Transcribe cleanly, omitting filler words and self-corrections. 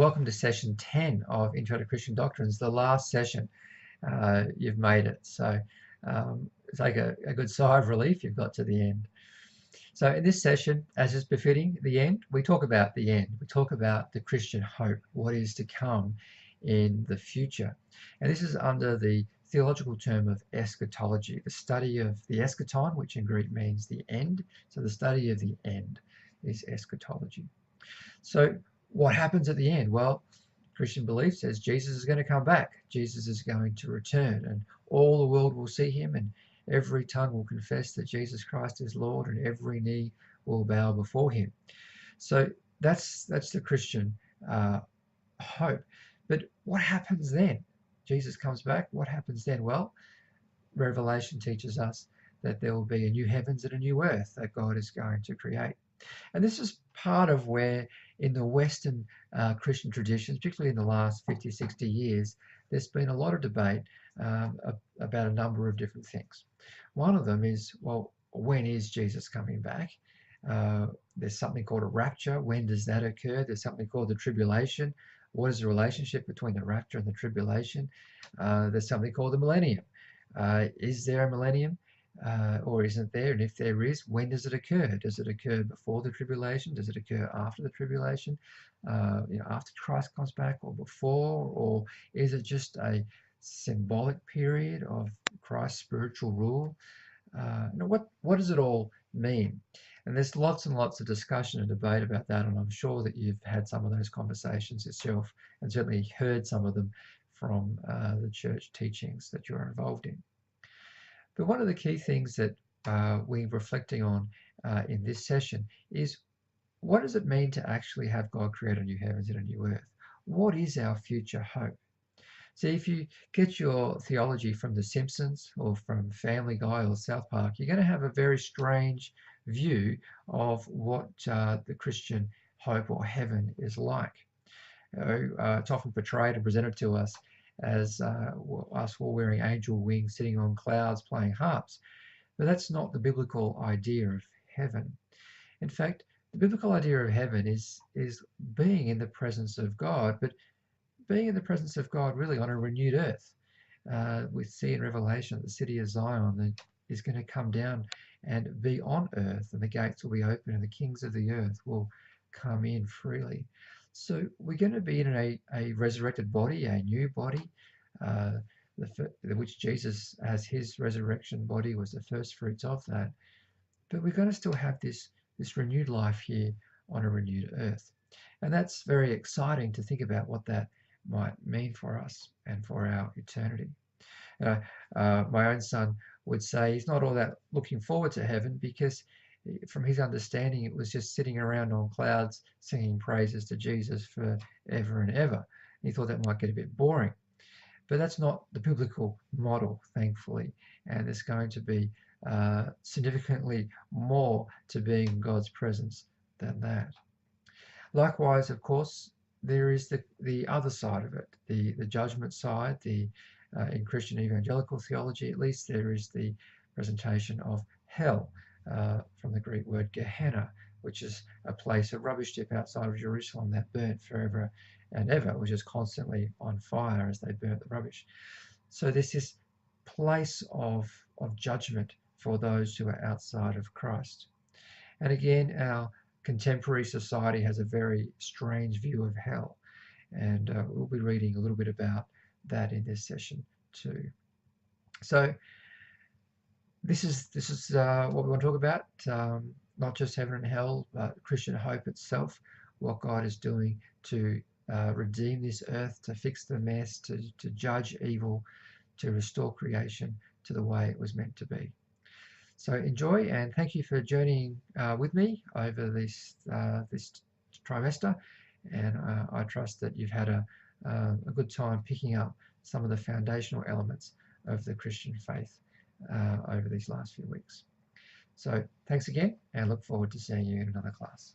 welcome to session 10 of Intro to Christian Doctrines, the last session. You've made it. So take a good sigh of relief, you've got to the end. So in this session, as is befitting the end, we talk about the end. We talk about the Christian hope, what is to come in the future. And this is under the theological term of eschatology, the study of the eschaton, which in Greek means the end. So the study of the end is eschatology. So what happens at the end? Well, Christian belief says Jesus is going to come back. Jesus is going to return, and all the world will see him, and every tongue will confess that Jesus Christ is Lord, and every knee will bow before him. So that's the Christian hope. But what happens then? Jesus comes back. What happens then? Well, Revelation teaches us that there will be a new heavens and a new earth that God is going to create. And this is part of where in the Western Christian traditions, particularly in the last 50, 60 years, there's been a lot of debate about a number of different things. One of them is, well, when is Jesus coming back? There's something called a rapture. When does that occur? There's something called the tribulation. What is the relationship between the rapture and the tribulation? There's something called the millennium. Is there a millennium? Or isn't there? And if there is, when does it occur? Does it occur before the tribulation? Does it occur after the tribulation? After Christ comes back, or before? Or is it just a symbolic period of Christ's spiritual rule? What does it all mean? And there's lots and lots of discussion and debate about that, and I'm sure that you've had some of those conversations yourself, and certainly heard some of them from the church teachings that you're involved in. But one of the key things that we're reflecting on in this session is, what does it mean to actually have God create a new heavens and a new earth? What is our future hope? See, if you get your theology from The Simpsons or from Family Guy or South Park, you're going to have a very strange view of what the Christian hope or heaven is like. It's often portrayed and presented to us as us all wearing angel wings, sitting on clouds, playing harps. But that's not the biblical idea of heaven. In fact, the biblical idea of heaven is being in the presence of God, but being in the presence of God really on a renewed earth. We see in Revelation the city of Zion that is going to come down and be on earth, and the gates will be open, and the kings of the earth will come in freely. So we're going to be in a resurrected body, a new body, which Jesus, as his resurrection body, was the first fruits of that. But we're going to still have this renewed life here on a renewed earth. And that's very exciting to think about what that might mean for us and for our eternity. My own son would say he's not all that looking forward to heaven, because from his understanding, it was just sitting around on clouds singing praises to Jesus forever and ever. He thought that might get a bit boring. But that's not the biblical model, thankfully. And there's going to be significantly more to being in God's presence than that. Likewise, of course, there is the other side of it, the judgment side. In Christian evangelical theology, at least, there is the presentation of hell, from the Greek word Gehenna, which is a place, a rubbish tip outside of Jerusalem that burnt forever and ever. It was just constantly on fire as they burnt the rubbish. So there's this place of judgment for those who are outside of Christ. And again, our contemporary society has a very strange view of hell, and we'll be reading a little bit about that in this session too. So this is what we want to talk about, not just heaven and hell, but Christian hope itself, what God is doing to redeem this earth, to fix the mess, to judge evil, to restore creation to the way it was meant to be. So enjoy, and thank you for journeying with me over this trimester, and I trust that you've had a good time picking up some of the foundational elements of the Christian faith over these last few weeks. So thanks again, and look forward to seeing you in another class.